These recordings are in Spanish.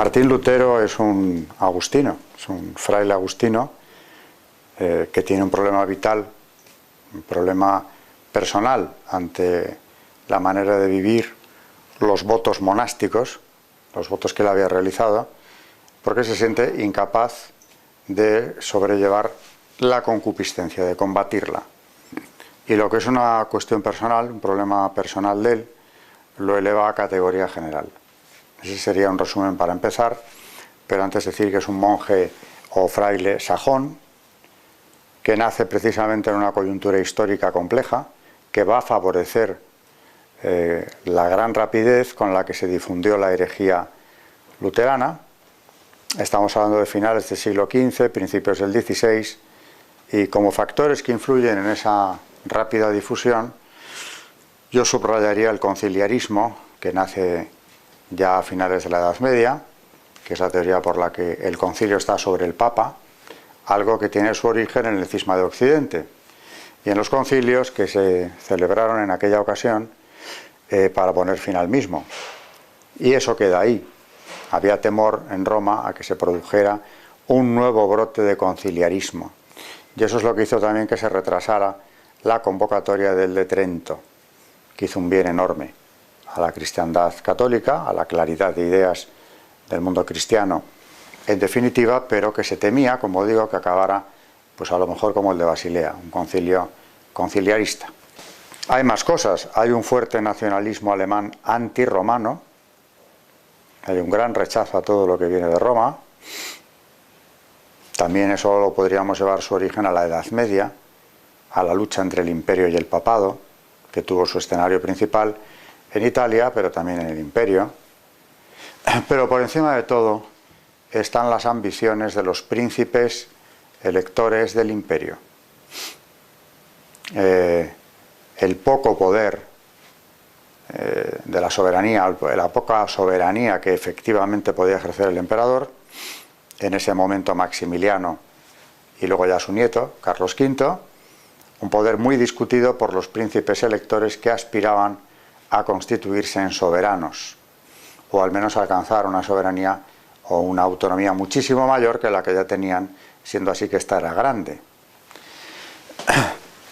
Martín Lutero es un agustino, es un fraile agustino que tiene un problema vital, un problema personal ante la manera de vivir, los votos monásticos, los votos que él había realizado, porque se siente incapaz de sobrellevar la concupiscencia, de combatirla. Y lo que es una cuestión personal, un problema personal de él, lo eleva a categoría general. Ese sería un resumen para empezar, pero antes decir que es un monje o fraile sajón, que nace precisamente en una coyuntura histórica compleja, que va a favorecer la gran rapidez con la que se difundió la herejía luterana. Estamos hablando de finales del siglo XV, principios del XVI, y como factores que influyen en esa rápida difusión, yo subrayaría el conciliarismo, que nace ya a finales de la Edad Media, que es la teoría por la que el concilio está sobre el Papa, algo que tiene su origen en el cisma de Occidente, y en los concilios que se celebraron en aquella ocasión para poner fin al mismo. Y eso queda ahí. Había temor en Roma a que se produjera un nuevo brote de conciliarismo. Y eso es lo que hizo también que se retrasara la convocatoria del de Trento, que hizo un bien enorme a la cristiandad católica, a la claridad de ideas del mundo cristiano, en definitiva, pero que se temía, como digo, que acabara, pues a lo mejor como el de Basilea, un concilio conciliarista. Hay más cosas. Hay un fuerte nacionalismo alemán antirromano, hay un gran rechazo a todo lo que viene de Roma. También eso lo podríamos llevar su origen a la Edad Media, a la lucha entre el imperio y el papado, que tuvo su escenario principal en Italia, pero también en el imperio. Pero por encima de todo están las ambiciones de los príncipes electores del imperio. El poco poder de la soberanía, la poca soberanía que efectivamente podía ejercer el emperador, en ese momento Maximiliano y luego ya su nieto, Carlos V, un poder muy discutido por los príncipes electores que aspiraban a constituirse en soberanos, o al menos a alcanzar una soberanía o una autonomía muchísimo mayor que la que ya tenían, siendo así que esta era grande.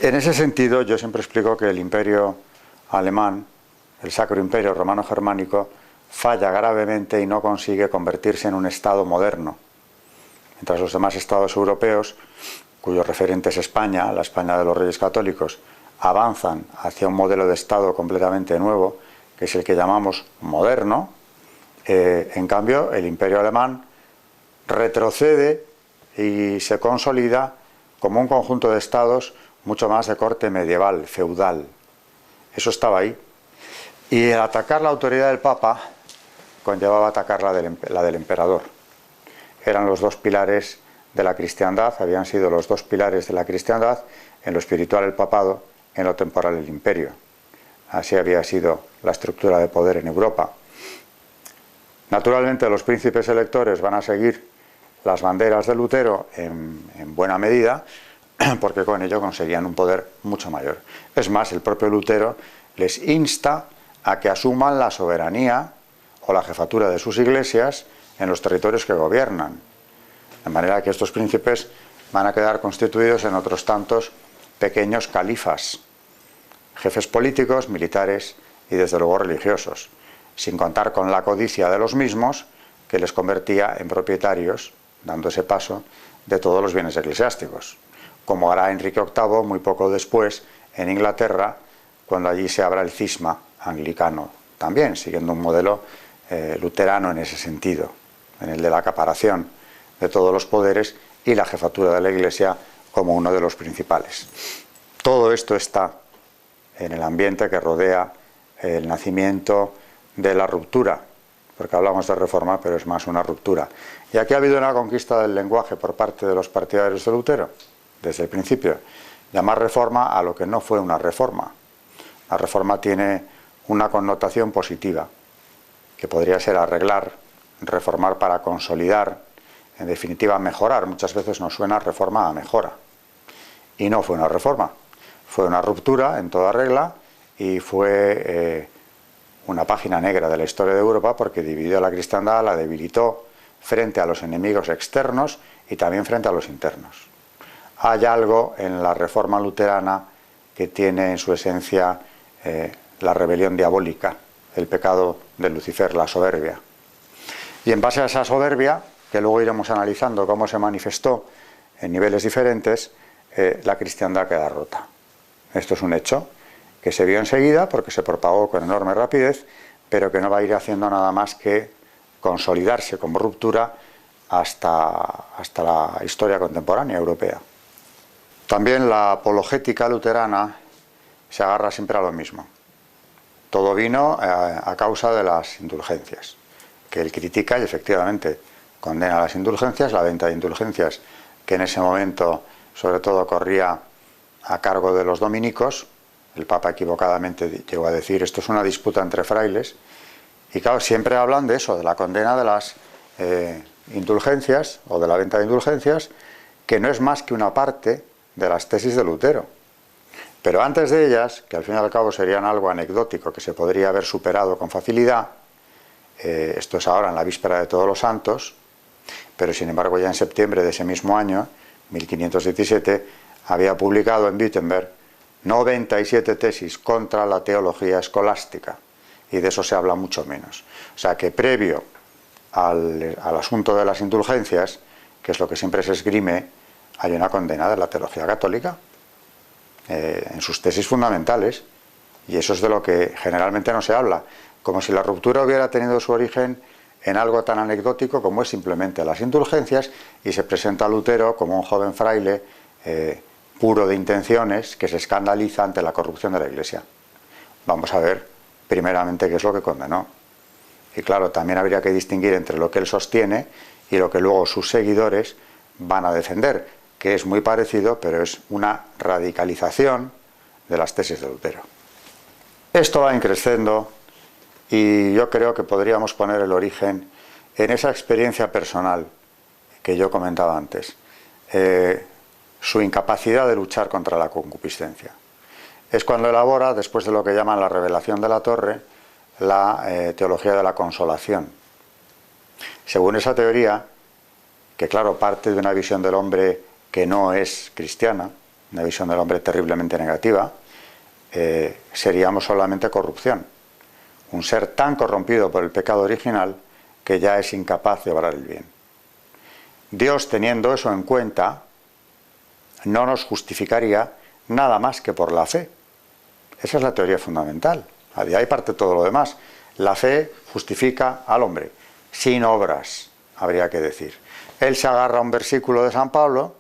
En ese sentido, yo siempre explico que el imperio alemán, el Sacro Imperio Romano-Germánico, falla gravemente y no consigue convertirse en un Estado moderno. Mientras los demás estados europeos, cuyo referente es España, la España de los Reyes Católicos, avanzan hacia un modelo de Estado completamente nuevo, que es el que llamamos moderno, en cambio el imperio alemán retrocede y se consolida como un conjunto de estados mucho más de corte medieval, feudal. Eso estaba ahí. Y el atacar la autoridad del Papa conllevaba atacar la del emperador. Eran los dos pilares de la cristiandad, habían sido los dos pilares de la cristiandad, en lo espiritual el papado, en lo temporal el imperio. Así había sido la estructura de poder en Europa. Naturalmente los príncipes electores van a seguir las banderas de Lutero en buena medida, porque con ello conseguían un poder mucho mayor. Es más, el propio Lutero les insta a que asuman la soberanía o la jefatura de sus iglesias en los territorios que gobiernan. De manera que estos príncipes van a quedar constituidos en otros tantos pequeños califas, jefes políticos, militares y desde luego religiosos, sin contar con la codicia de los mismos que les convertía en propietarios, dando ese paso, de todos los bienes eclesiásticos, como hará Enrique VIII muy poco después en Inglaterra, cuando allí se abra el cisma anglicano, también siguiendo un modelo luterano en ese sentido, en el de la acaparación de todos los poderes y la jefatura de la Iglesia como uno de los principales. Todo esto está en el ambiente que rodea el nacimiento de la ruptura, porque hablamos de reforma, pero es más una ruptura. Y aquí ha habido una conquista del lenguaje por parte de los partidarios de Lutero, desde el principio, llamar reforma a lo que no fue una reforma. La reforma tiene una connotación positiva, que podría ser arreglar, reformar para consolidar, en definitiva mejorar. Muchas veces nos suena reforma a mejora, y no fue una reforma, fue una ruptura en toda regla y fue una página negra de la historia de Europa porque dividió a la cristiandad, la debilitó frente a los enemigos externos y también frente a los internos. Hay algo en la reforma luterana que tiene en su esencia la rebelión diabólica, el pecado de Lucifer, la soberbia. Y en base a esa soberbia, que luego iremos analizando cómo se manifestó en niveles diferentes, la cristiandad queda rota. Esto es un hecho que se vio enseguida porque se propagó con enorme rapidez, pero que no va a ir haciendo nada más que consolidarse como ruptura hasta la historia contemporánea europea. También la apologética luterana se agarra siempre a lo mismo. Todo vino a causa de las indulgencias, que él critica y efectivamente condena las indulgencias, la venta de indulgencias, que en ese momento sobre todo corría a cargo de los dominicos. El Papa equivocadamente llegó a decir esto es una disputa entre frailes, y claro, siempre hablan de eso, de la condena de las indulgencias o de la venta de indulgencias, que no es más que una parte de las tesis de Lutero. Pero antes de ellas, que al fin y al cabo serían algo anecdótico que se podría haber superado con facilidad, esto es ahora en la víspera de Todos los Santos, pero sin embargo ya en septiembre de ese mismo año, 1517, había publicado en Wittenberg 97 tesis contra la teología escolástica, y de eso se habla mucho menos. O sea que previo al asunto de las indulgencias, que es lo que siempre se esgrime, hay una condena de la teología católica en sus tesis fundamentales, y eso es de lo que generalmente no se habla, como si la ruptura hubiera tenido su origen en algo tan anecdótico como es simplemente las indulgencias, y se presenta a Lutero como un joven fraile puro de intenciones que se escandaliza ante la corrupción de la Iglesia. Vamos a ver primeramente qué es lo que condenó. Y claro, también habría que distinguir entre lo que él sostiene y lo que luego sus seguidores van a defender, que es muy parecido, pero es una radicalización de las tesis de Lutero. Esto va increciendo y yo creo que podríamos poner el origen en esa experiencia personal que yo comentaba antes, su incapacidad de luchar contra la concupiscencia. Es cuando elabora, después de lo que llaman la revelación de la torre, la teología de la consolación. Según esa teoría, que claro, parte de una visión del hombre que no es cristiana, una visión del hombre terriblemente negativa, seríamos solamente corrupción. Un ser tan corrompido por el pecado original que ya es incapaz de obrar el bien. Dios, teniendo eso en cuenta, no nos justificaría nada más que por la fe. Esa es la teoría fundamental. De ahí parte todo lo demás. La fe justifica al hombre, sin obras, habría que decir. Él se agarra a un versículo de San Pablo,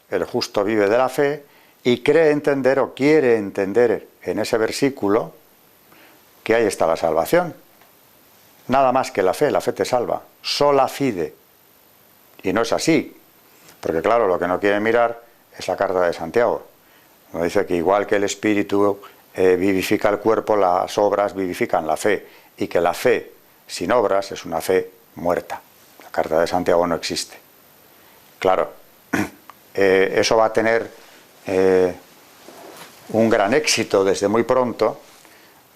el justo vive de la fe, y cree entender o quiere entender en ese versículo que ahí está la salvación. Nada más que la fe te salva. Sola fide. Y no es así, porque claro, lo que no quiere mirar es la carta de Santiago. Nos dice que igual que el Espíritu vivifica el cuerpo, las obras vivifican la fe, y que la fe sin obras es una fe muerta. La carta de Santiago no existe. Claro, eso va a tener un gran éxito desde muy pronto,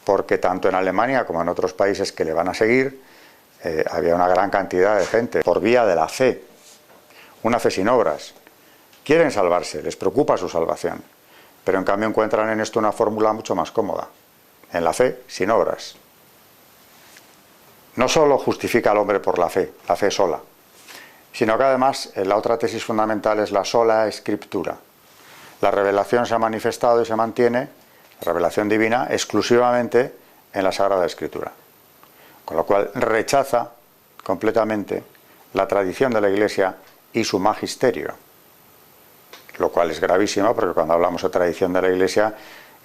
porque tanto en Alemania como en otros países que le van a seguir, había una gran cantidad de gente por vía de la fe, una fe sin obras. Quieren salvarse, les preocupa su salvación, pero en cambio encuentran en esto una fórmula mucho más cómoda, en la fe sin obras. No solo justifica al hombre por la fe sola, sino que además la otra tesis fundamental es la sola escritura. La revelación se ha manifestado y se mantiene, la revelación divina, exclusivamente en la Sagrada Escritura. Con lo cual rechaza completamente la tradición de la Iglesia y su magisterio. Lo cual es gravísimo, porque cuando hablamos de tradición de la Iglesia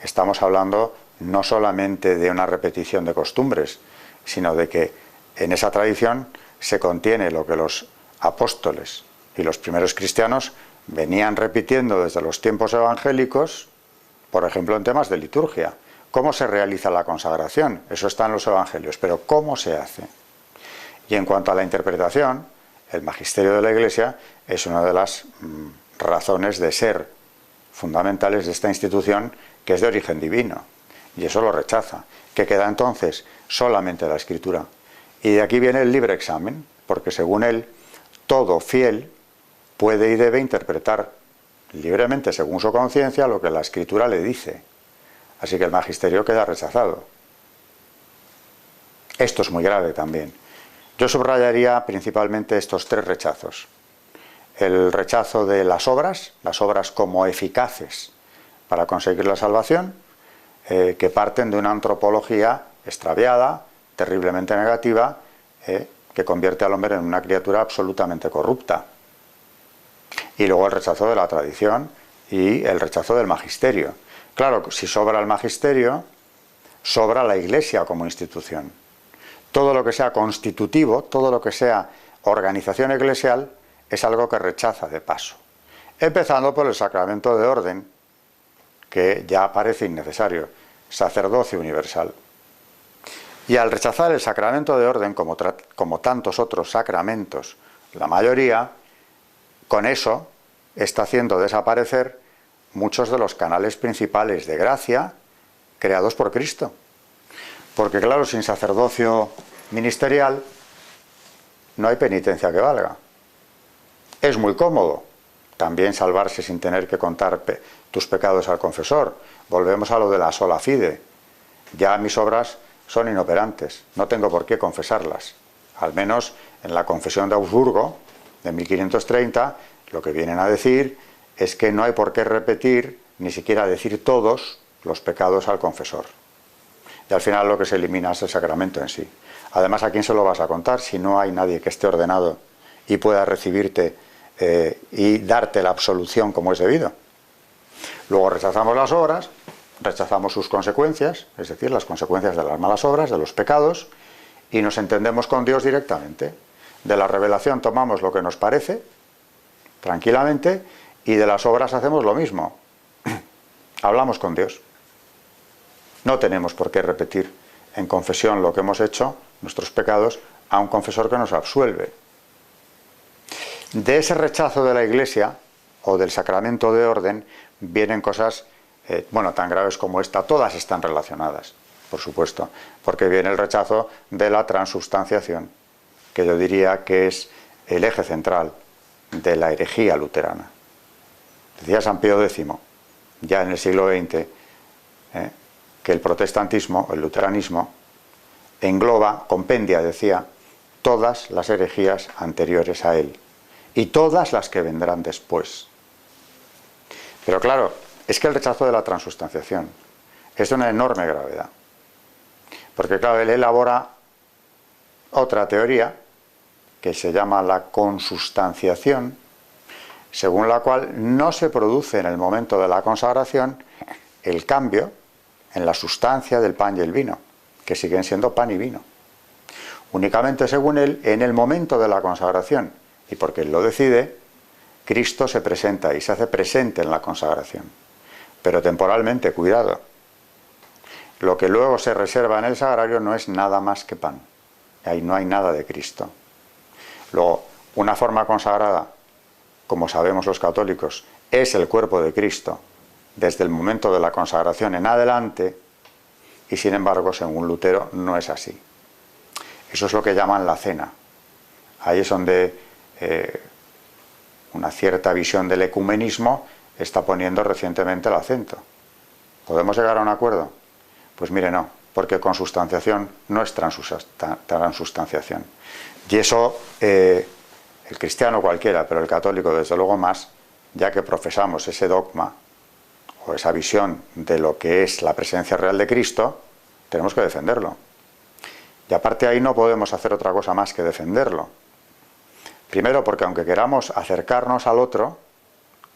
estamos hablando no solamente de una repetición de costumbres, sino de que en esa tradición se contiene lo que los apóstoles y los primeros cristianos venían repitiendo desde los tiempos evangélicos, por ejemplo en temas de liturgia. ¿Cómo se realiza la consagración? Eso está en los evangelios, pero ¿cómo se hace? Y en cuanto a la interpretación, el magisterio de la Iglesia es una de las razones de ser fundamentales de esta institución, que es de origen divino. y eso lo rechaza, que queda entonces solamente la Escritura. Y de aquí viene el libre examen, porque según él, todo fiel puede y debe interpretar libremente, según su conciencia, lo que la Escritura le dice. Así que el magisterio queda rechazado. Esto es muy grave también. Yo subrayaría principalmente estos tres rechazos. El rechazo de las obras como eficaces para conseguir la salvación, que parten de una antropología extraviada, terriblemente negativa, que convierte al hombre en una criatura absolutamente corrupta. Y luego el rechazo de la tradición y el rechazo del magisterio. Claro, si sobra el magisterio, sobra la Iglesia como institución. Todo lo que sea constitutivo, todo lo que sea organización eclesial, es algo que rechaza de paso. Empezando por el sacramento de orden, que ya parece innecesario, sacerdocio universal. Y al rechazar el sacramento de orden, como tantos otros sacramentos, la mayoría, con eso está haciendo desaparecer muchos de los canales principales de gracia creados por Cristo. Porque claro, sin sacerdocio ministerial no hay penitencia que valga. Es muy cómodo también salvarse sin tener que contar tus pecados al confesor. Volvemos a lo de la sola fide. Ya mis obras son inoperantes, no tengo por qué confesarlas. Al menos en la confesión de Augsburgo, de 1530, lo que vienen a decir es que no hay por qué repetir, ni siquiera decir todos, los pecados al confesor. Y al final lo que se elimina es el sacramento en sí. Además, ¿a quién se lo vas a contar si no hay nadie que esté ordenado y pueda recibirte y darte la absolución como es debido? Luego rechazamos las obras, rechazamos sus consecuencias, es decir, las consecuencias de las malas obras, de los pecados, y nos entendemos con Dios directamente. De la revelación tomamos lo que nos parece, tranquilamente, y de las obras hacemos lo mismo. Hablamos con Dios. No tenemos por qué repetir en confesión lo que hemos hecho, nuestros pecados, a un confesor que nos absuelve. De ese rechazo de la Iglesia o del sacramento de orden vienen cosas, tan graves como esta. Todas están relacionadas, por supuesto, porque viene el rechazo de la transubstanciación, que yo diría que es el eje central de la herejía luterana. Decía San Pío X, ya en el siglo XX, que el protestantismo, el luteranismo, engloba, compendia, decía, todas las herejías anteriores a él y todas las que vendrán después. Pero claro, es que el rechazo de la transubstanciación es de una enorme gravedad, porque claro, él elabora otra teoría que se llama la consubstanciación, según la cual no se produce en el momento de la consagración el cambio en la sustancia del pan y el vino, que siguen siendo pan y vino. Únicamente, según él, en el momento de la consagración, y porque él lo decide, Cristo se presenta y se hace presente en la consagración. Pero temporalmente, cuidado. Lo que luego se reserva en el sagrario no es nada más que pan. Ahí no hay nada de Cristo. Luego, una forma consagrada, como sabemos los católicos, es el cuerpo de Cristo desde el momento de la consagración en adelante, y sin embargo, según Lutero, no es así. Eso es lo que llaman la cena. Ahí es donde una cierta visión del ecumenismo está poniendo recientemente el acento. ¿Podemos llegar a un acuerdo? Pues mire, no, porque consubstanciación no es transubstanciación. Y eso el cristiano cualquiera, pero el católico desde luego más, ya que profesamos ese dogma o esa visión de lo que es la presencia real de Cristo, tenemos que defenderlo. Y aparte ahí no podemos hacer otra cosa más que defenderlo. Primero porque aunque queramos acercarnos al otro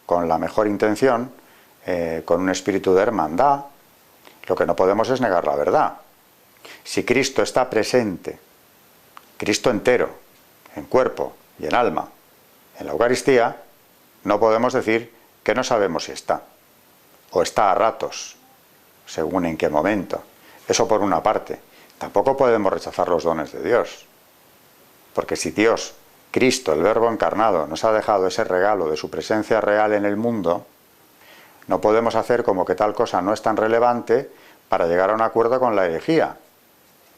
con la mejor intención, con un espíritu de hermandad, lo que no podemos es negar la verdad. Si Cristo está presente, Cristo entero, en cuerpo y en alma, en la Eucaristía, no podemos decir que no sabemos si está, o está a ratos, según en qué momento. Eso por una parte. Tampoco podemos rechazar los dones de Dios, porque si Dios, Cristo, el Verbo encarnado, nos ha dejado ese regalo de su presencia real en el mundo, no podemos hacer como que tal cosa no es tan relevante para llegar a un acuerdo con la herejía,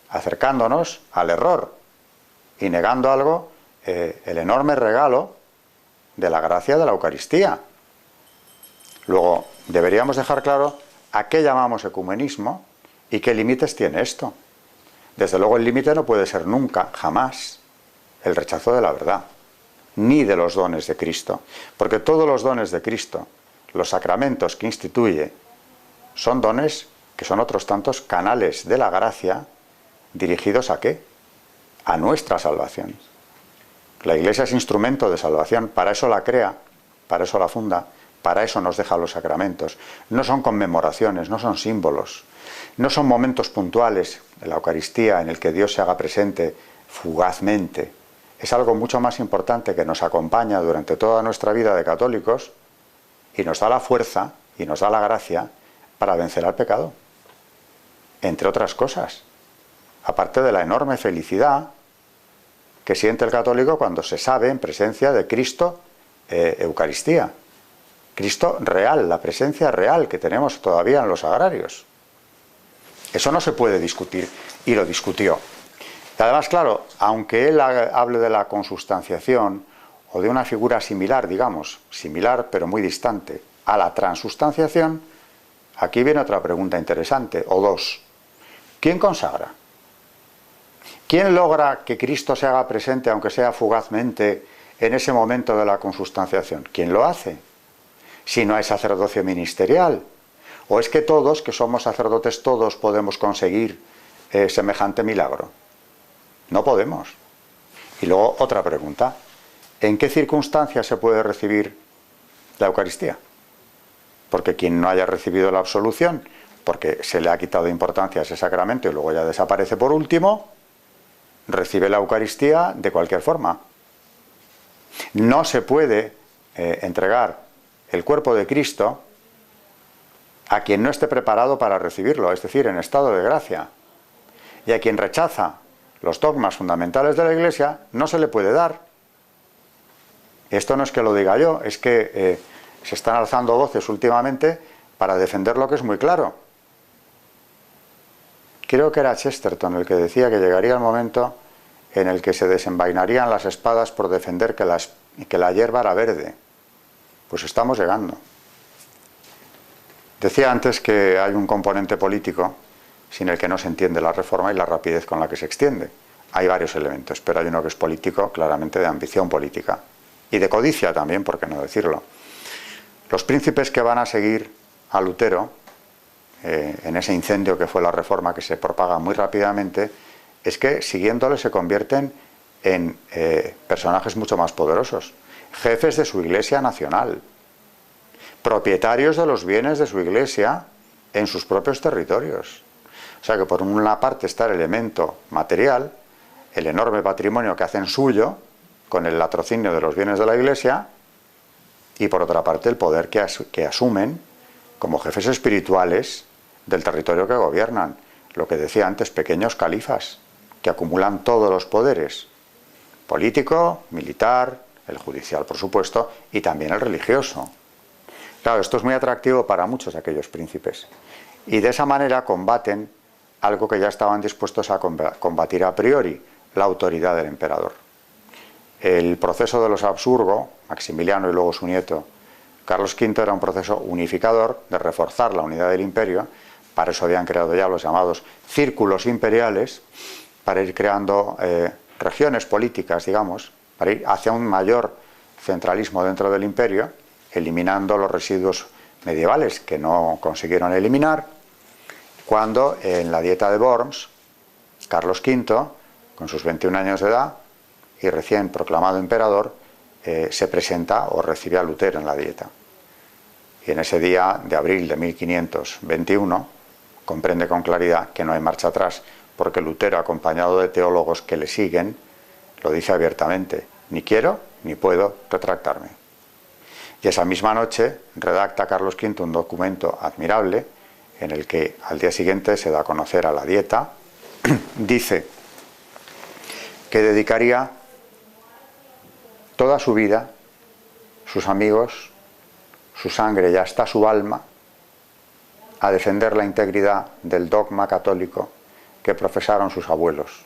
acercándonos al error y negando algo, el enorme regalo de la gracia de la Eucaristía. Luego, deberíamos dejar claro a qué llamamos ecumenismo y qué límites tiene esto. Desde luego el límite no puede ser nunca, jamás, el rechazo de la verdad, ni de los dones de Cristo, porque todos los dones de Cristo, los sacramentos que instituye, son dones que son otros tantos canales de la gracia dirigidos ¿a qué? A nuestra salvación. La Iglesia es instrumento de salvación, para eso la crea, para eso la funda, para eso nos deja los sacramentos. No son conmemoraciones, no son símbolos, no son momentos puntuales en la Eucaristía en el que Dios se haga presente fugazmente. Es algo mucho más importante que nos acompaña durante toda nuestra vida de católicos y nos da la fuerza y nos da la gracia para vencer al pecado, entre otras cosas, aparte de la enorme felicidad que siente el católico cuando se sabe en presencia de Cristo Eucaristía, Cristo real, la presencia real que tenemos todavía en los sagrarios. Eso no se puede discutir, y lo discutió. Y además, claro, aunque él hable de la consustanciación o de una figura similar, digamos, similar pero muy distante a la transustanciación, aquí viene otra pregunta interesante, o dos. ¿Quién consagra? ¿Quién logra que Cristo se haga presente, aunque sea fugazmente, en ese momento de la consustanciación? ¿Quién lo hace? Si no hay sacerdocio ministerial. ¿O es que todos, que somos sacerdotes todos, podemos conseguir semejante milagro? No podemos. Y luego otra pregunta. ¿En qué circunstancias se puede recibir la Eucaristía? Porque quien no haya recibido la absolución, porque se le ha quitado importancia a ese sacramento y luego ya desaparece por último, recibe la Eucaristía de cualquier forma. No se puede entregar el cuerpo de Cristo a quien no esté preparado para recibirlo, es decir, en estado de gracia. Y a quien rechaza los dogmas fundamentales de la Iglesia, no se le puede dar. Esto no es que lo diga yo, es que se están alzando voces últimamente para defender lo que es muy claro. Creo que era Chesterton el que decía que llegaría el momento en el que se desenvainarían las espadas por defender que la hierba era verde. Pues estamos llegando. Decía antes que hay un componente político sin el que no se entiende la reforma y la rapidez con la que se extiende. Hay varios elementos, pero hay uno que es político, claramente de ambición política. Y de codicia también, por qué no decirlo. Los príncipes que van a seguir a Lutero, en ese incendio que fue la reforma que se propaga muy rápidamente, es que siguiéndole se convierten en personajes mucho más poderosos, jefes de su iglesia nacional, propietarios de los bienes de su iglesia en sus propios territorios. O sea que por una parte está el elemento material, el enorme patrimonio que hacen suyo con el latrocinio de los bienes de la iglesia, y por otra parte el poder que asumen como jefes espirituales del territorio que gobiernan, lo que decía antes, pequeños califas que acumulan todos los poderes, político, militar, el judicial por supuesto, y también el religioso. Claro, esto es muy atractivo para muchos de aquellos príncipes, y de esa manera combaten algo que ya estaban dispuestos a combatir a priori, la autoridad del emperador. El proceso de los Habsburgo, Maximiliano y luego su nieto Carlos V, era un proceso unificador de reforzar la unidad del imperio. Para eso habían creado ya los llamados círculos imperiales, para ir creando regiones políticas, digamos, para ir hacia un mayor centralismo dentro del imperio, eliminando los residuos medievales que no consiguieron eliminar, cuando en la Dieta de Worms, Carlos V, con sus 21 años de edad y recién proclamado emperador, se presenta o recibe a Lutero en la Dieta. Y en ese día de abril de 1521 comprende con claridad que no hay marcha atrás, porque Lutero, acompañado de teólogos que le siguen, lo dice abiertamente: ni quiero ni puedo retractarme. Y esa misma noche redacta Carlos V un documento admirable en el que al día siguiente se da a conocer a la Dieta. Dice que dedicaría toda su vida, sus amigos, su sangre y hasta su alma a defender la integridad del dogma católico que profesaron sus abuelos,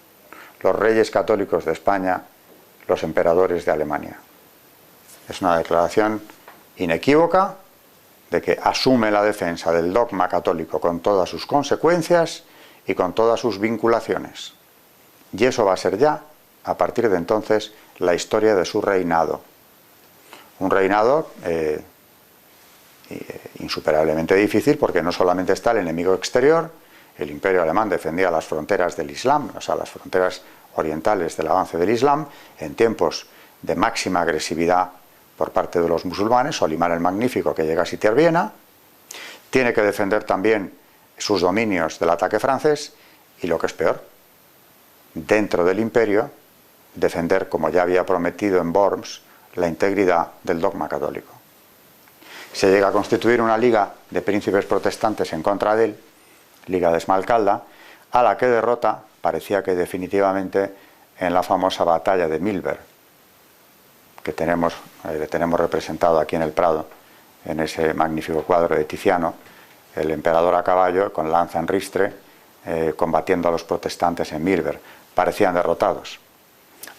los reyes católicos de España, los emperadores de Alemania. Es una declaración inequívoca de que asume la defensa del dogma católico con todas sus consecuencias y con todas sus vinculaciones. Y eso va a ser ya, a partir de entonces, la historia de su reinado. Un reinado insuperablemente difícil, porque no solamente está el enemigo exterior. El Imperio alemán defendía las fronteras del Islam, o sea, las fronteras orientales del avance del Islam, en tiempos de máxima agresividad por parte de los musulmanes. Solimán el Magnífico, que llega a sitiar Viena, tiene que defender también sus dominios del ataque francés, y lo que es peor, dentro del imperio, defender, como ya había prometido en Worms, la integridad del dogma católico. Se llega a constituir una liga de príncipes protestantes en contra de él, Liga de Esmalcalda, a la que derrota, parecía que definitivamente, en la famosa batalla de Milberg, que tenemos representado aquí en el Prado, en ese magnífico cuadro de Tiziano, el emperador a caballo, con lanza en ristre, combatiendo a los protestantes en Milberg. Parecían derrotados.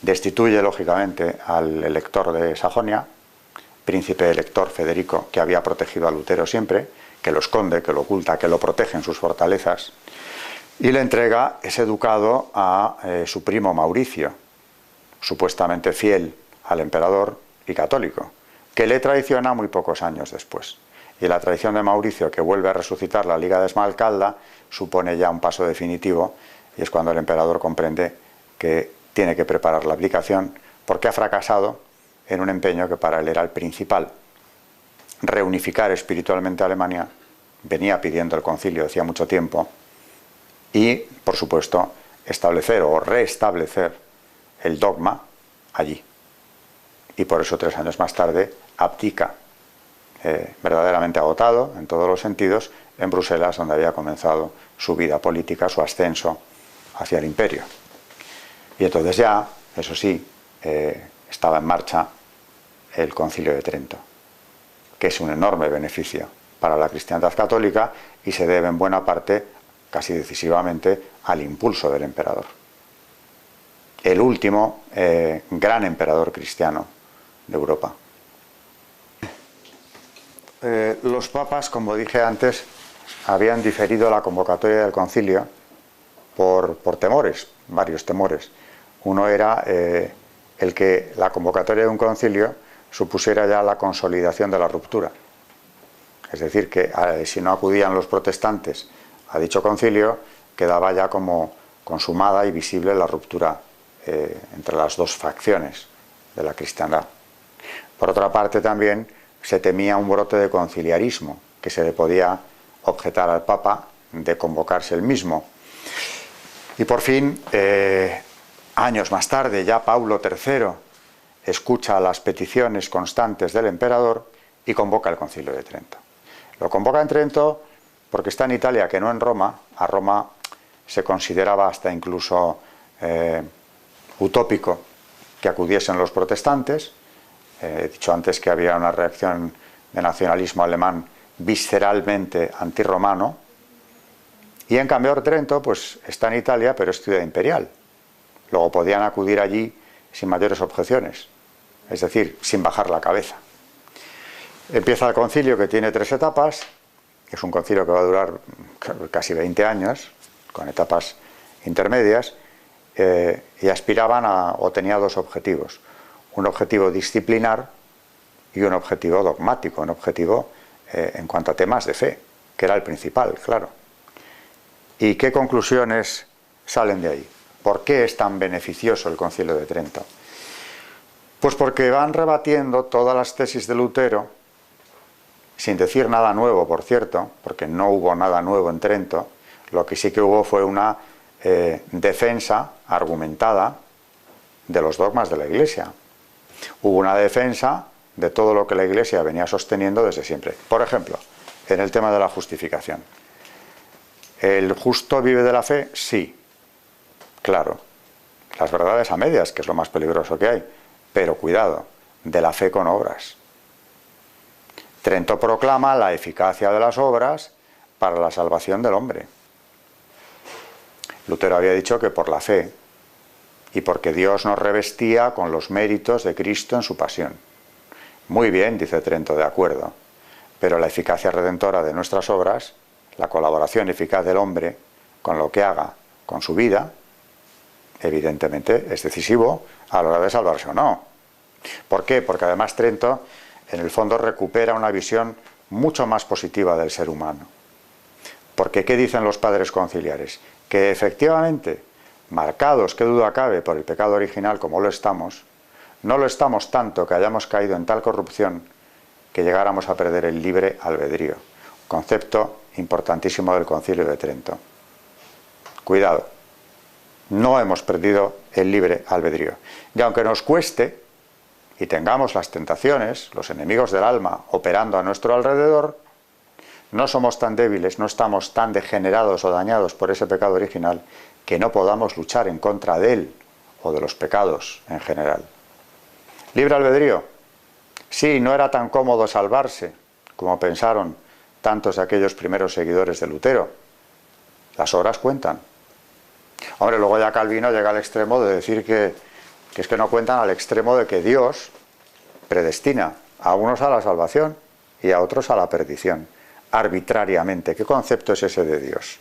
Destituye, lógicamente, al elector de Sajonia, príncipe elector Federico, que había protegido a Lutero siempre, que lo esconde, que lo oculta, que lo protege en sus fortalezas, y le entrega ese ducado a su primo Mauricio, supuestamente fiel al emperador y católico, que le traiciona muy pocos años después. Y la traición de Mauricio, que vuelve a resucitar la Liga de Esmalcalda, supone ya un paso definitivo, y es cuando el emperador comprende que tiene que preparar la abdicación, porque ha fracasado en un empeño que para él era el principal: reunificar espiritualmente a Alemania. Venía pidiendo el concilio hacía mucho tiempo, y, por supuesto, establecer o restablecer el dogma allí. Y por eso 3 años más tarde abdica, verdaderamente agotado en todos los sentidos, en Bruselas, donde había comenzado su vida política, su ascenso hacia el imperio. Y entonces ya, eso sí, estaba en marcha el Concilio de Trento, que es un enorme beneficio para la cristiandad católica, y se debe en buena parte, casi decisivamente, al impulso del emperador. El último gran emperador cristiano de Europa. Los papas, como dije antes, habían diferido la convocatoria del concilio por temores, varios temores. Uno era el que la convocatoria de un concilio supusiera ya la consolidación de la ruptura. Es decir, que si no acudían los protestantes a dicho concilio, quedaba ya como consumada y visible la ruptura entre las dos facciones de la cristiandad. Por otra parte, también se temía un brote de conciliarismo, que se le podía objetar al Papa de convocarse él mismo. Y por fin, años más tarde, ya Paulo III escucha las peticiones constantes del emperador y convoca el Concilio de Trento. Lo convoca en Trento porque está en Italia, que no en Roma. A Roma se consideraba hasta incluso utópico que acudiesen los protestantes. He dicho antes que había una reacción de nacionalismo alemán visceralmente antirromano. Y en cambio Trento pues está en Italia, pero es ciudad imperial. Luego podían acudir allí sin mayores objeciones, es decir, sin bajar la cabeza. Empieza el concilio, que tiene 3 etapas. Es un concilio que va a durar casi 20 años, con etapas intermedias, y aspiraban o tenía 2 objetivos: un objetivo disciplinar y un objetivo dogmático, un objetivo en cuanto a temas de fe, que era el principal, claro. ¿Y qué conclusiones salen de ahí? ¿Por qué es tan beneficioso el Concilio de Trento? Pues porque van rebatiendo todas las tesis de Lutero, sin decir nada nuevo, por cierto, porque no hubo nada nuevo en Trento. Lo que sí que hubo fue una defensa argumentada de los dogmas de la Iglesia. Hubo una defensa de todo lo que la Iglesia venía sosteniendo desde siempre. Por ejemplo, en el tema de la justificación. ¿El justo vive de la fe? Sí, claro. Las verdades a medias, que es lo más peligroso que hay. Pero cuidado, de la fe con obras. Trento proclama la eficacia de las obras para la salvación del hombre. Lutero había dicho que por la fe y porque Dios nos revestía con los méritos de Cristo en su pasión. Muy bien, dice Trento, de acuerdo, pero la eficacia redentora de nuestras obras, la colaboración eficaz del hombre con lo que haga con su vida, evidentemente es decisivo a la hora de salvarse o no. ¿Por qué? Porque además Trento, en el fondo, recupera una visión mucho más positiva del ser humano. Porque ¿qué dicen los padres conciliares? Que efectivamente, marcados, qué duda cabe, por el pecado original como lo estamos, no lo estamos tanto que hayamos caído en tal corrupción que llegáramos a perder el libre albedrío. Concepto importantísimo del Concilio de Trento. Cuidado, no hemos perdido el libre albedrío. Y aunque nos cueste y tengamos las tentaciones, los enemigos del alma operando a nuestro alrededor, no somos tan débiles, no estamos tan degenerados o dañados por ese pecado original que no podamos luchar en contra de él o de los pecados en general. ¿Libre albedrío? Sí, no era tan cómodo salvarse como pensaron tantos de aquellos primeros seguidores de Lutero. Las obras cuentan. Hombre, luego ya Calvino llega al extremo de decir que es que no cuentan, al extremo de que Dios predestina a unos a la salvación y a otros a la perdición, arbitrariamente. ¿Qué concepto es ese de Dios?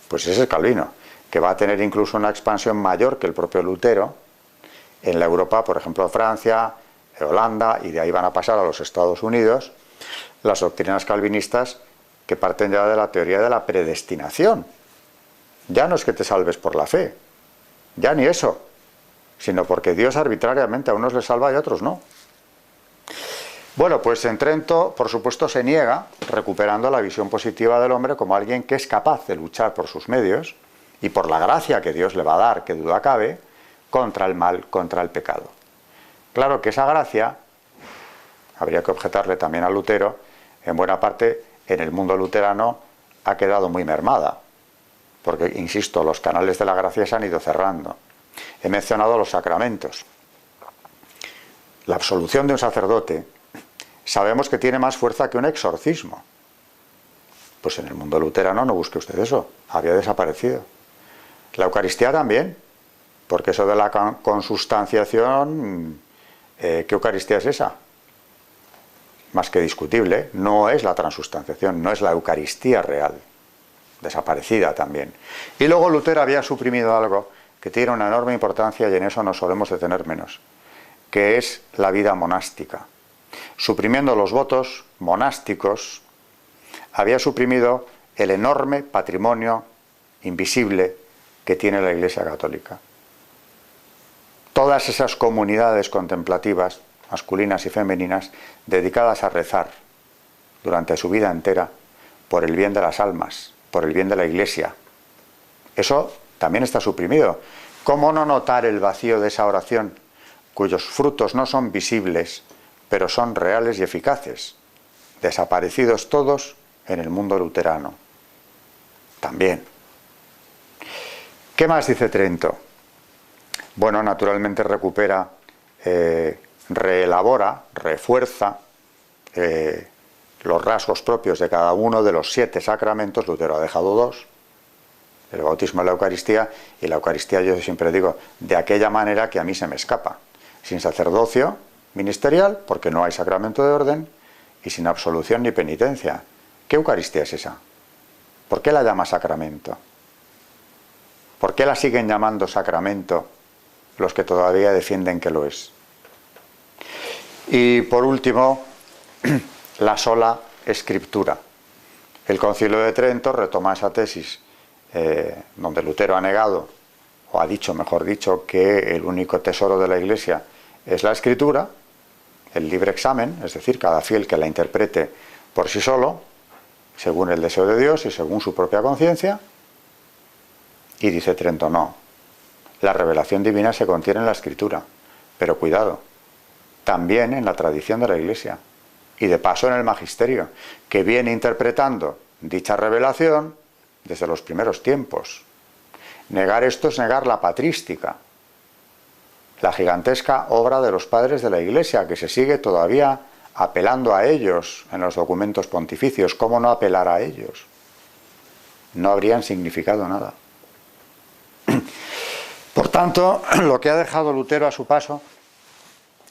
Pues ese es Calvino, que va a tener incluso una expansión mayor que el propio Lutero en la Europa, por ejemplo, Francia, Holanda, y de ahí van a pasar a los Estados Unidos, las doctrinas calvinistas que parten ya de la teoría de la predestinación. Ya no es que te salves por la fe, ya ni eso, sino porque Dios arbitrariamente a unos les salva y a otros no. Bueno, pues en Trento, por supuesto, se niega, recuperando la visión positiva del hombre como alguien que es capaz de luchar por sus medios y por la gracia que Dios le va a dar, que duda cabe, contra el mal, contra el pecado. Claro que esa gracia, habría que objetarle también a Lutero, en buena parte en el mundo luterano ha quedado muy mermada, porque, insisto, los canales de la gracia se han ido cerrando. He mencionado los sacramentos. La absolución de un sacerdote sabemos que tiene más fuerza que un exorcismo. Pues en el mundo luterano no busque usted eso, había desaparecido. La Eucaristía también, porque eso de la consustanciación, ¿qué Eucaristía es esa? Más que discutible, no es la transustanciación, no es la Eucaristía real, desaparecida también. Y luego Lutero había suprimido algo que tiene una enorme importancia y en eso nos solemos detener menos, que es la vida monástica. Suprimiendo los votos monásticos, había suprimido el enorme patrimonio invisible que tiene la Iglesia Católica. Todas esas comunidades contemplativas, masculinas y femeninas, dedicadas a rezar durante su vida entera por el bien de las almas, por el bien de la Iglesia. Eso también está suprimido. ¿Cómo no notar el vacío de esa oración, cuyos frutos no son visibles, pero son reales y eficaces? Desaparecidos todos en el mundo luterano. También. ¿Qué más dice Trento? Bueno, naturalmente recupera, reelabora, refuerza los rasgos propios de cada uno de los 7 sacramentos. Lutero ha dejado 2, el bautismo y la Eucaristía, y la Eucaristía yo siempre digo, de aquella manera que a mí se me escapa, sin sacerdocio ministerial, porque no hay sacramento de orden, y sin absolución ni penitencia. ¿Qué Eucaristía es esa? ¿Por qué la llama sacramento? ¿Por qué la siguen llamando sacramento los que todavía defienden que lo es? Y por último, la sola Escritura. El Concilio de Trento retoma esa tesis donde Lutero ha negado, o ha dicho, mejor dicho, que el único tesoro de la Iglesia es la Escritura, el libre examen, es decir, cada fiel que la interprete por sí solo, según el deseo de Dios y según su propia conciencia. Y dice Trento, no, la revelación divina se contiene en la Escritura, pero cuidado, también en la tradición de la Iglesia, y de paso en el magisterio, que viene interpretando dicha revelación desde los primeros tiempos. Negar esto es negar la patrística, la gigantesca obra de los padres de la Iglesia, que se sigue todavía apelando a ellos en los documentos pontificios. ¿Cómo no apelar a ellos? no habrían significado nada. Por tanto, lo que ha dejado Lutero a su paso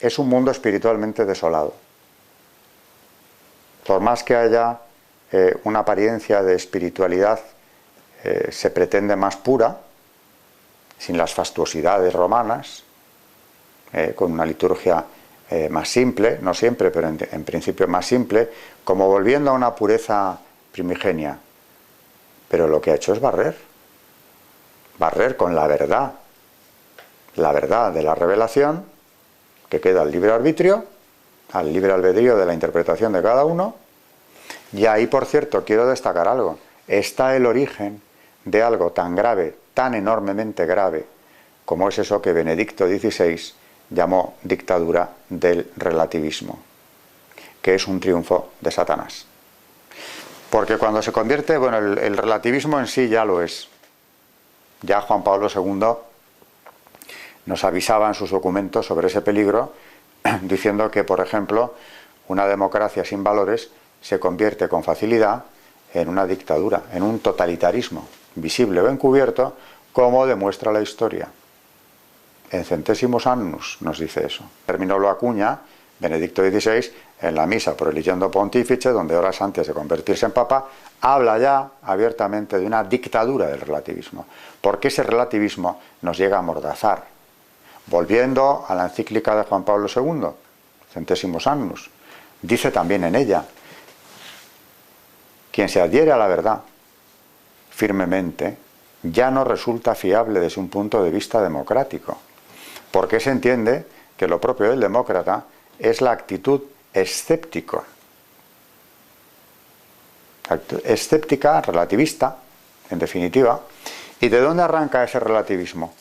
es un mundo espiritualmente desolado. Por más que haya una apariencia de espiritualidad, se pretende más pura, sin las fastuosidades romanas, con una liturgia más simple, no siempre, pero en principio más simple, como volviendo a una pureza primigenia. Pero lo que ha hecho es barrer con la verdad de la revelación, que queda al libre arbitrio, al libre albedrío de la interpretación de cada uno. Y ahí, por cierto, quiero destacar algo: está el origen de algo tan grave, tan enormemente grave, como es eso que Benedicto XVI llamó dictadura del relativismo, que es un triunfo de Satanás. Porque cuando se convierte, bueno, el relativismo en sí ya lo es. Ya Juan Pablo II nos avisaba en sus documentos sobre ese peligro, diciendo que, por ejemplo, una democracia sin valores se convierte con facilidad en una dictadura, en un totalitarismo, visible o encubierto, como demuestra la historia. En Centésimos Annus nos dice eso. Terminó lo acuña Benedicto XVI en la misa por Eligiendo Pontífice, donde horas antes de convertirse en papa, habla ya abiertamente de una dictadura del relativismo, porque ese relativismo nos llega a amordazar. Volviendo a la encíclica de Juan Pablo II, Centésimos Annus, dice también en ella: quien se adhiere a la verdad firmemente ya no resulta fiable desde un punto de vista democrático, porque se entiende que lo propio del demócrata es la actitud escéptica, relativista, en definitiva. ¿Y de dónde arranca ese relativismo?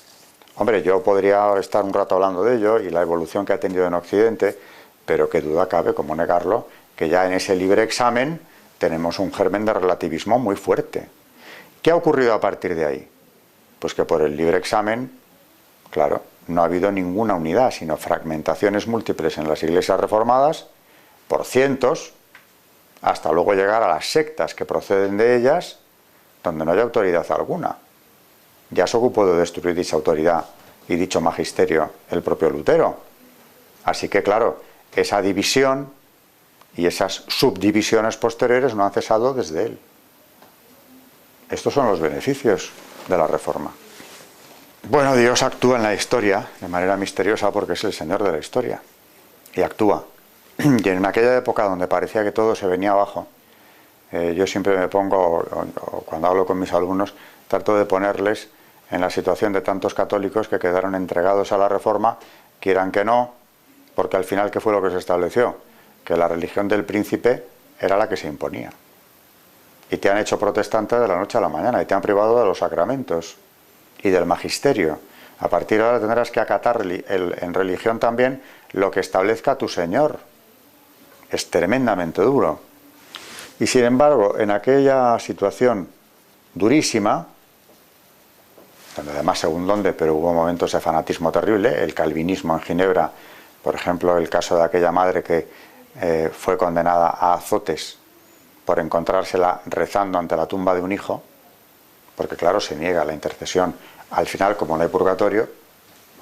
Hombre, yo podría estar un rato hablando de ello y la evolución que ha tenido en Occidente, pero qué duda cabe, cómo negarlo, que ya en ese libre examen tenemos un germen de relativismo muy fuerte. ¿Qué ha ocurrido a partir de ahí? Pues que por el libre examen, claro, no ha habido ninguna unidad, sino fragmentaciones múltiples en las iglesias reformadas, por cientos, hasta luego llegar a las sectas que proceden de ellas, donde no hay autoridad alguna. Ya se ocupó de destruir dicha autoridad y dicho magisterio el propio Lutero. Así que, claro, esa división y esas subdivisiones posteriores no han cesado desde él. Estos son los beneficios de la Reforma. Bueno, Dios actúa en la historia de manera misteriosa porque es el Señor de la historia. Y actúa. Y en aquella época donde parecía que todo se venía abajo, yo siempre me pongo, o cuando hablo con mis alumnos, trato de ponerles en la situación de tantos católicos que quedaron entregados a la Reforma, quieran que no, porque al final, ¿qué fue lo que se estableció? Que la religión del príncipe era la que se imponía. Y te han hecho protestante de la noche a la mañana, y te han privado de los sacramentos y del magisterio. A partir de ahora tendrás que acatar en religión también lo que establezca tu Señor. Es tremendamente duro. Y sin embargo, en aquella situación durísima, donde además según dónde, pero hubo momentos de fanatismo terrible, el calvinismo en Ginebra, por ejemplo, el caso de aquella madre que fue condenada a azotes por encontrársela rezando ante la tumba de un hijo, porque claro, se niega la intercesión. Al final, como no hay purgatorio,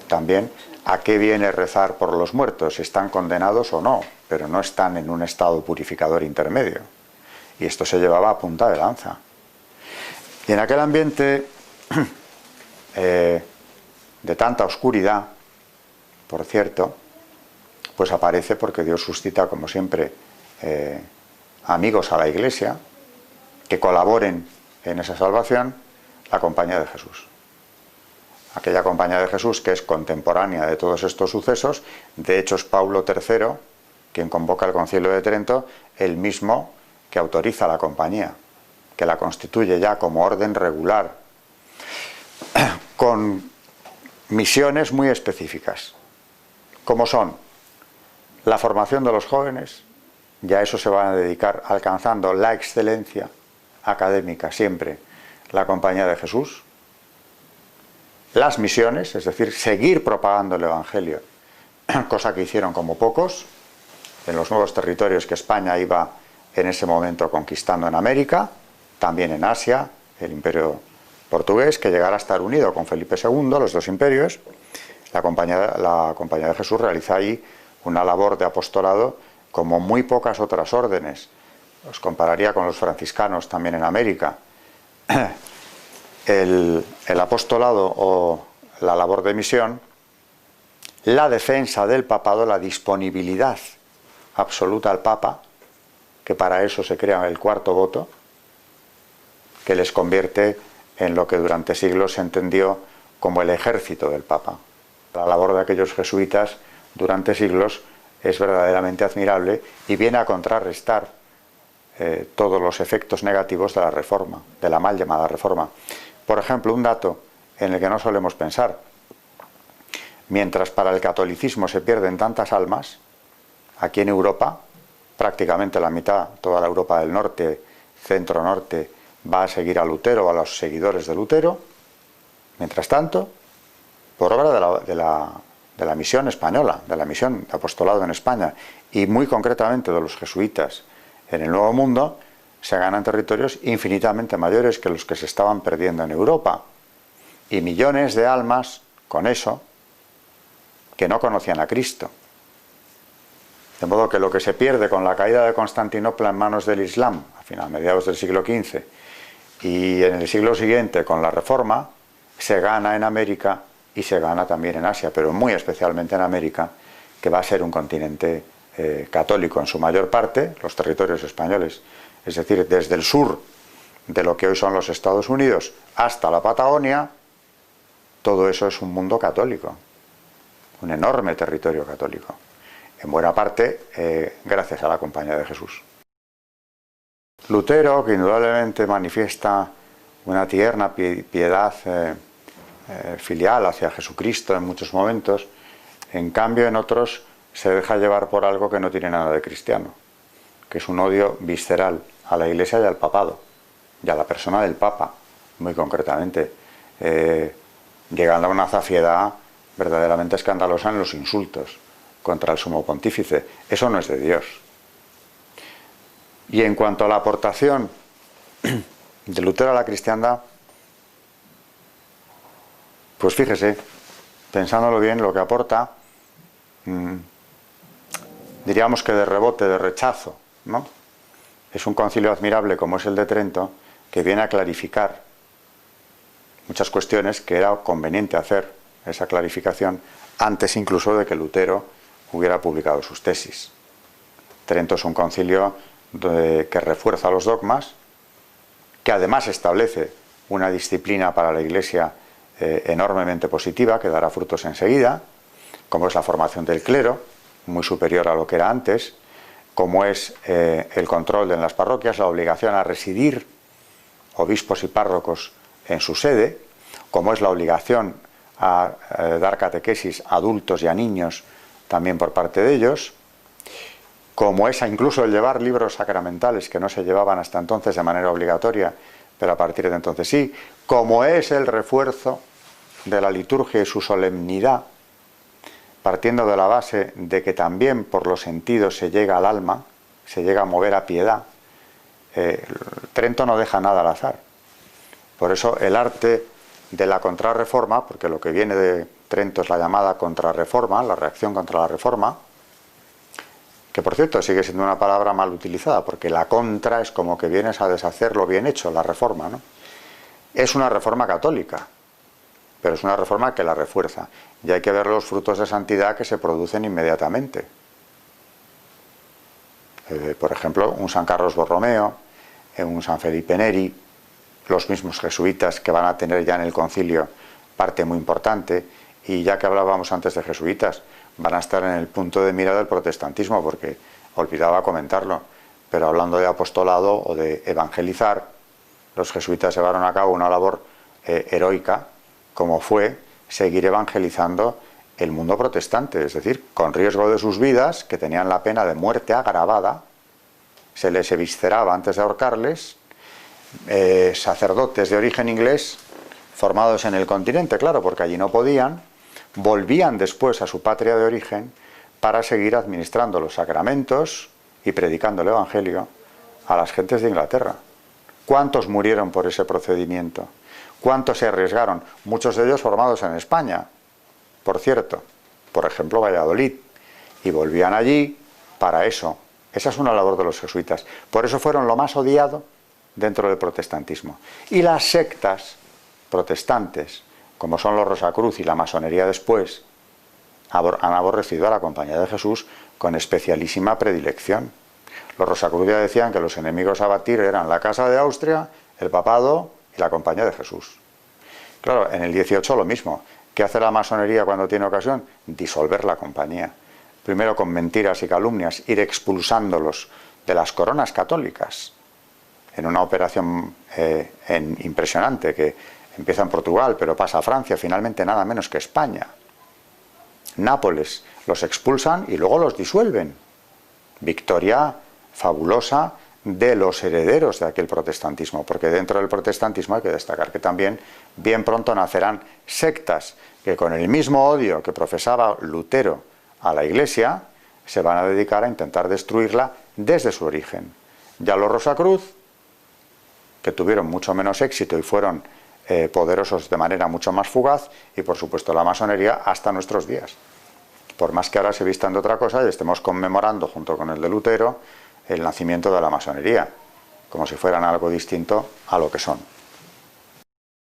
también, ¿a qué viene rezar por los muertos? ¿Están condenados o no? Pero no están en un estado purificador intermedio. Y esto se llevaba a punta de lanza. Y en aquel ambiente de tanta oscuridad, por cierto, pues aparece, porque Dios suscita, como siempre, amigos a la Iglesia que colaboren en esa salvación, la Compañía de Jesús. Aquella Compañía de Jesús que es contemporánea de todos estos sucesos. De hecho, es Paulo III quien convoca el Concilio de Trento, el mismo que autoriza la Compañía, que la constituye ya como orden regular, con misiones muy específicas, como son la formación de los jóvenes. Ya eso se va a dedicar, alcanzando la excelencia académica siempre, la Compañía de Jesús. Las misiones, es decir, seguir propagando el Evangelio, cosa que hicieron como pocos, en los nuevos territorios que España iba en ese momento conquistando en América, también en Asia, el imperio portugués, que llegara a estar unido con Felipe II, los dos imperios. La Compañía de Jesús realiza ahí una labor de apostolado como muy pocas otras órdenes. Os compararía con los franciscanos también en América. El apostolado o la labor de misión, la defensa del papado, la disponibilidad absoluta al papa, que para eso se crea el cuarto voto, que les convierte en lo que durante siglos se entendió como el ejército del papa. La labor de aquellos jesuitas durante siglos es verdaderamente admirable y viene a contrarrestar todos los efectos negativos de la reforma, de la mal llamada reforma. Por ejemplo, un dato en el que no solemos pensar: mientras para el catolicismo se pierden tantas almas, aquí en Europa, prácticamente la mitad, toda la Europa del norte, centro-norte, va a seguir a Lutero, a los seguidores de Lutero. Mientras tanto, por obra de la misión española, de la misión de apostolado en España, y muy concretamente de los jesuitas en el Nuevo Mundo, se ganan territorios infinitamente mayores que los que se estaban perdiendo en Europa. Y millones de almas, con eso, que no conocían a Cristo. De modo que lo que se pierde con la caída de Constantinopla en manos del Islam, a mediados del siglo XV, y en el siglo siguiente con la Reforma, se gana en América y se gana también en Asia, pero muy especialmente en América, que va a ser un continente católico en su mayor parte, los territorios españoles, es decir, desde el sur de lo que hoy son los Estados Unidos hasta la Patagonia, todo eso es un mundo católico, un enorme territorio católico, en buena parte gracias a la Compañía de Jesús. Lutero, que indudablemente manifiesta una tierna piedad filial hacia Jesucristo en muchos momentos, en cambio en otros se deja llevar por algo que no tiene nada de cristiano, que es un odio visceral a la Iglesia y al papado, y a la persona del Papa, muy concretamente, llegando a una zafiedad verdaderamente escandalosa en los insultos contra el sumo pontífice. Eso no es de Dios. Y en cuanto a la aportación de Lutero a la cristiandad, pues fíjese, pensándolo bien, lo que aporta, diríamos que de rebote, de rechazo, ¿no? Es un concilio admirable como es el de Trento, que viene a clarificar muchas cuestiones que era conveniente hacer esa clarificación antes incluso de que Lutero hubiera publicado sus tesis. Trento es un concilio que refuerza los dogmas, que además establece una disciplina para la Iglesia enormemente positiva, que dará frutos enseguida, como es la formación del clero, muy superior a lo que era antes, como es el control en las parroquias, la obligación a residir obispos y párrocos en su sede, como es la obligación a dar catequesis a adultos y a niños también por parte de ellos, como es incluso el llevar libros sacramentales que no se llevaban hasta entonces de manera obligatoria, pero a partir de entonces sí, como es el refuerzo de la liturgia y su solemnidad, partiendo de la base de que también por los sentidos se llega al alma, se llega a mover a piedad. Trento no deja nada al azar. Por eso el arte de la contrarreforma, porque lo que viene de Trento es la llamada contrarreforma, la reacción contra la reforma, que por cierto sigue siendo una palabra mal utilizada, porque la contra es como que vienes a deshacer lo bien hecho, la reforma, ¿no? Es una reforma católica, pero es una reforma que la refuerza, y hay que ver los frutos de santidad que se producen inmediatamente. Por ejemplo, un San Carlos Borromeo, un San Felipe Neri, los mismos jesuitas que van a tener ya en el concilio parte muy importante, y ya que hablábamos antes de jesuitas, van a estar en el punto de mira del protestantismo, porque olvidaba comentarlo, pero hablando de apostolado o de evangelizar, los jesuitas llevaron a cabo una labor heroica, como fue seguir evangelizando el mundo protestante, es decir, con riesgo de sus vidas, que tenían la pena de muerte agravada, se les evisceraba antes de ahorcarles, sacerdotes de origen inglés, formados en el continente, claro, porque allí no podían, volvían después a su patria de origen para seguir administrando los sacramentos y predicando el Evangelio a las gentes de Inglaterra. ¿Cuántos murieron por ese procedimiento? ¿Cuántos se arriesgaron? Muchos de ellos formados en España, por cierto, por ejemplo Valladolid, y volvían allí para eso. Esa es una labor de los jesuitas. Por eso fueron lo más odiado dentro del protestantismo. Y las sectas protestantes, como son los Rosacruz y la masonería después, han aborrecido a la Compañía de Jesús con especialísima predilección. Los Rosacruz ya decían que los enemigos a batir eran la Casa de Austria, el Papado y la Compañía de Jesús. Claro, en el 18 lo mismo. ¿Qué hace la masonería cuando tiene ocasión? Disolver la compañía. Primero con mentiras y calumnias, ir expulsándolos de las coronas católicas, en una operación impresionante que empieza en Portugal, pero pasa a Francia, finalmente nada menos que España. Nápoles, los expulsan y luego los disuelven. Victoria fabulosa de los herederos de aquel protestantismo, porque dentro del protestantismo hay que destacar que también bien pronto nacerán sectas que con el mismo odio que profesaba Lutero a la Iglesia se van a dedicar a intentar destruirla desde su origen. Ya los Rosacruz, que tuvieron mucho menos éxito y fueron poderosos de manera mucho más fugaz, y por supuesto la masonería hasta nuestros días. Por más que ahora se vistan de otra cosa y estemos conmemorando junto con el de Lutero el nacimiento de la masonería, como si fueran algo distinto a lo que son.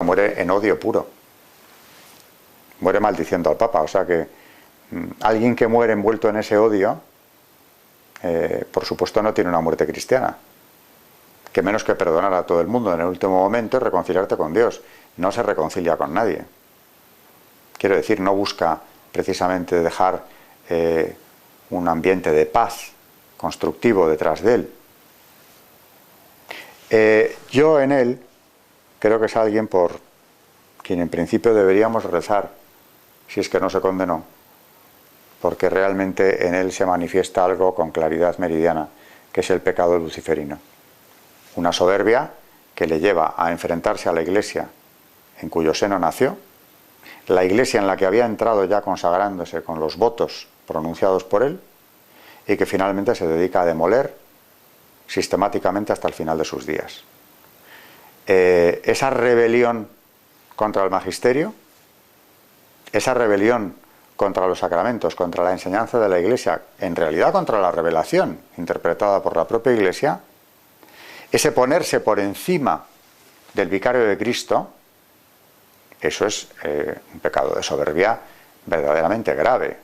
Muere en odio puro, muere maldiciendo al Papa, o sea que alguien que muere envuelto en ese odio, por supuesto no tiene una muerte cristiana, que menos que perdonar a todo el mundo en el último momento y reconciliarte con Dios. No se reconcilia con nadie. Quiero decir, no busca precisamente dejar un ambiente de paz constructivo detrás de él. Yo en él creo que es alguien por quien en principio deberíamos rezar, si es que no se condenó, porque realmente en él se manifiesta algo con claridad meridiana, que es el pecado luciferino. Una soberbia que le lleva a enfrentarse a la Iglesia en cuyo seno nació, la Iglesia en la que había entrado ya consagrándose con los votos pronunciados por él, y que finalmente se dedica a demoler sistemáticamente hasta el final de sus días. Esa rebelión contra el magisterio, esa rebelión contra los sacramentos, contra la enseñanza de la Iglesia, en realidad contra la revelación interpretada por la propia Iglesia, ese ponerse por encima del vicario de Cristo, eso es un pecado de soberbia verdaderamente grave.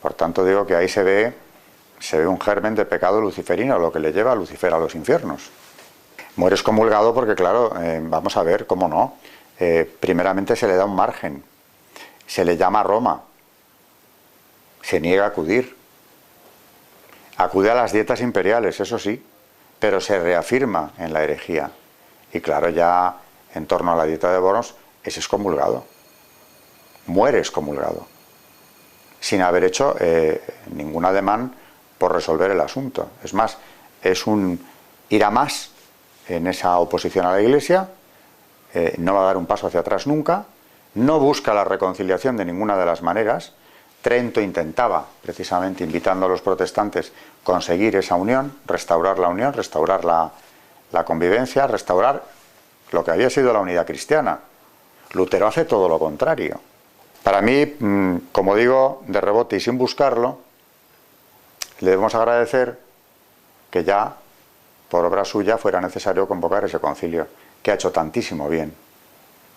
Por tanto digo que ahí se ve un germen de pecado luciferino, lo que le lleva a Lucifer a los infiernos. Muere excomulgado porque, claro, vamos a ver, cómo no, primeramente se le da un margen, se le llama a Roma, se niega a acudir, acude a las dietas imperiales, eso sí, pero se reafirma en la herejía. Y claro, ya en torno a la dieta de Worms es excomulgado, muere excomulgado, sin haber hecho ningún ademán por resolver el asunto. Es más, es un ir a más en esa oposición a la Iglesia, no va a dar un paso hacia atrás nunca, no busca la reconciliación de ninguna de las maneras. Trento intentaba, precisamente invitando a los protestantes, conseguir esa unión, restaurar la convivencia, restaurar lo que había sido la unidad cristiana. Lutero hace todo lo contrario. Para mí, como digo, de rebote y sin buscarlo, le debemos agradecer que ya, por obra suya, fuera necesario convocar ese concilio, que ha hecho tantísimo bien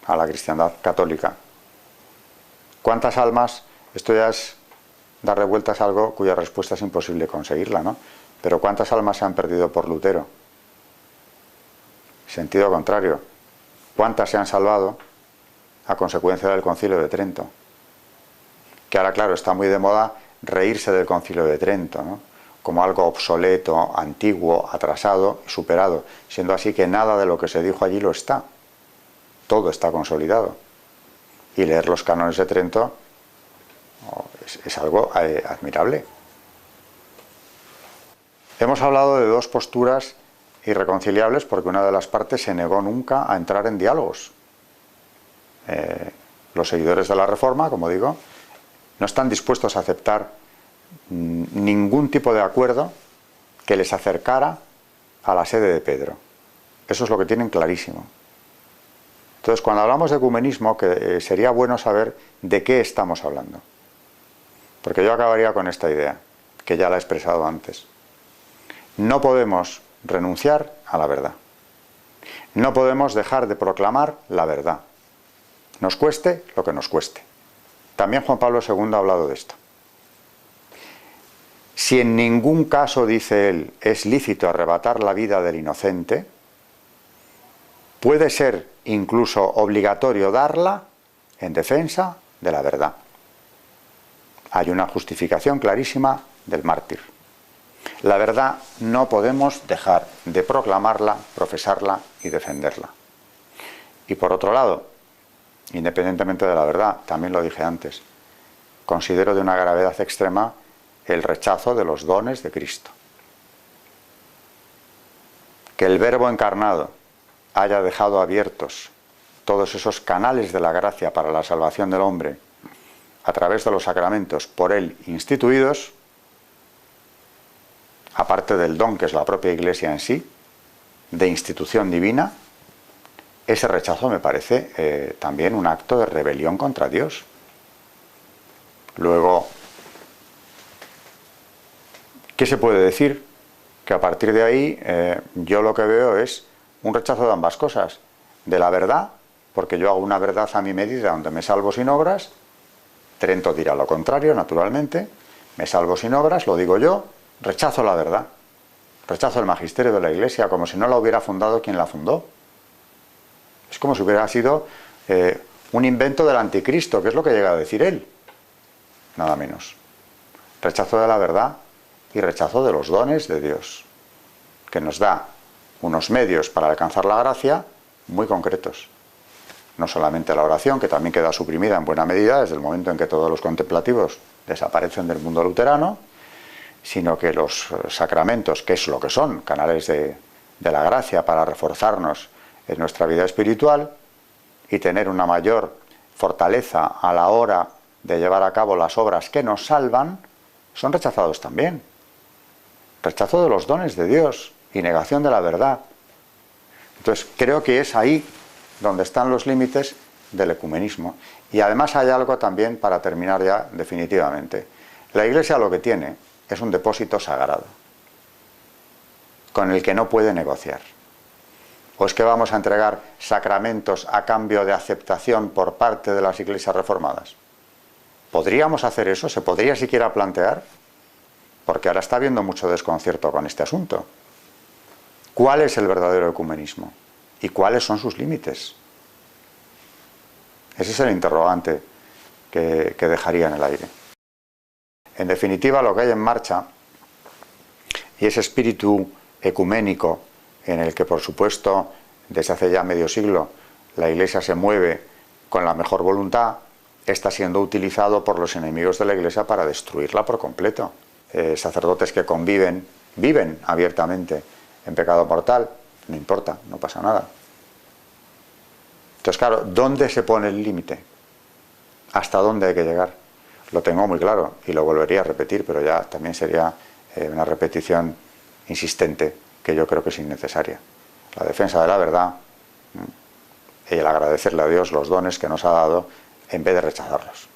a la cristiandad católica. ¿Cuántas almas? Esto ya es darle vueltas a algo cuya respuesta es imposible conseguirla, ¿no? Pero ¿cuántas almas se han perdido por Lutero? Sentido contrario. ¿Cuántas se han salvado a consecuencia del Concilio de Trento? Que ahora, claro, está muy de moda reírse del Concilio de Trento, ¿no? Como algo obsoleto, antiguo, atrasado, superado, siendo así que nada de lo que se dijo allí lo está. Todo está consolidado. Y leer los cánones de Trento es algo admirable. Hemos hablado de dos posturas irreconciliables porque una de las partes se negó nunca a entrar en diálogos. Los seguidores de la Reforma, como digo, no están dispuestos a aceptar ningún tipo de acuerdo que les acercara a la sede de Pedro. Eso es lo que tienen clarísimo. Entonces, cuando hablamos de ecumenismo, sería bueno saber de qué estamos hablando. Porque yo acabaría con esta idea, que ya la he expresado antes. No podemos renunciar a la verdad. No podemos dejar de proclamar la verdad. Nos cueste lo que nos cueste. También Juan Pablo II ha hablado de esto. Si en ningún caso, dice él, es lícito arrebatar la vida del inocente, puede ser incluso obligatorio darla en defensa de la verdad. Hay una justificación clarísima del mártir. La verdad no podemos dejar de proclamarla, profesarla y defenderla. Y por otro lado, independientemente de la verdad, también lo dije antes, considero de una gravedad extrema el rechazo de los dones de Cristo. Que el Verbo encarnado haya dejado abiertos todos esos canales de la gracia para la salvación del hombre a través de los sacramentos por él instituidos, aparte del don que es la propia Iglesia en sí, de institución divina, ese rechazo me parece también un acto de rebelión contra Dios. Luego, ¿qué se puede decir? Que a partir de ahí yo lo que veo es un rechazo de ambas cosas. De la verdad, porque yo hago una verdad a mi medida donde me salvo sin obras. Trento dirá lo contrario, naturalmente. Me salvo sin obras, lo digo yo. Rechazo la verdad. Rechazo el magisterio de la Iglesia como si no la hubiera fundado quien la fundó. Es como si hubiera sido un invento del anticristo, que es lo que llega a decir él. Nada menos. Rechazo de la verdad y rechazo de los dones de Dios, que nos da unos medios para alcanzar la gracia muy concretos. No solamente la oración, que también queda suprimida en buena medida desde el momento en que todos los contemplativos desaparecen del mundo luterano, sino que los sacramentos, que es lo que son, canales de la gracia para reforzarnos en nuestra vida espiritual y tener una mayor fortaleza a la hora de llevar a cabo las obras que nos salvan, son rechazados también. Rechazo de los dones de Dios y negación de la verdad. Entonces, creo que es ahí donde están los límites del ecumenismo. Y además hay algo también, para terminar ya definitivamente. La Iglesia lo que tiene es un depósito sagrado, con el que no puede negociar. ¿O es que vamos a entregar sacramentos a cambio de aceptación por parte de las iglesias reformadas? ¿Podríamos hacer eso? ¿Se podría siquiera plantear? Porque ahora está habiendo mucho desconcierto con este asunto. ¿Cuál es el verdadero ecumenismo? ¿Y cuáles son sus límites? Ese es el interrogante que dejaría en el aire. En definitiva, lo que hay en marcha, y ese espíritu ecuménico en el que, por supuesto, desde hace ya medio siglo, la Iglesia se mueve con la mejor voluntad, está siendo utilizado por los enemigos de la Iglesia para destruirla por completo. Sacerdotes que viven abiertamente en pecado mortal, no importa, no pasa nada. Entonces, claro, ¿dónde se pone el límite? ¿Hasta dónde hay que llegar? Lo tengo muy claro y lo volvería a repetir, pero ya también sería una repetición insistente que yo creo que es innecesaria. La defensa de la verdad y el agradecerle a Dios los dones que nos ha dado en vez de rechazarlos.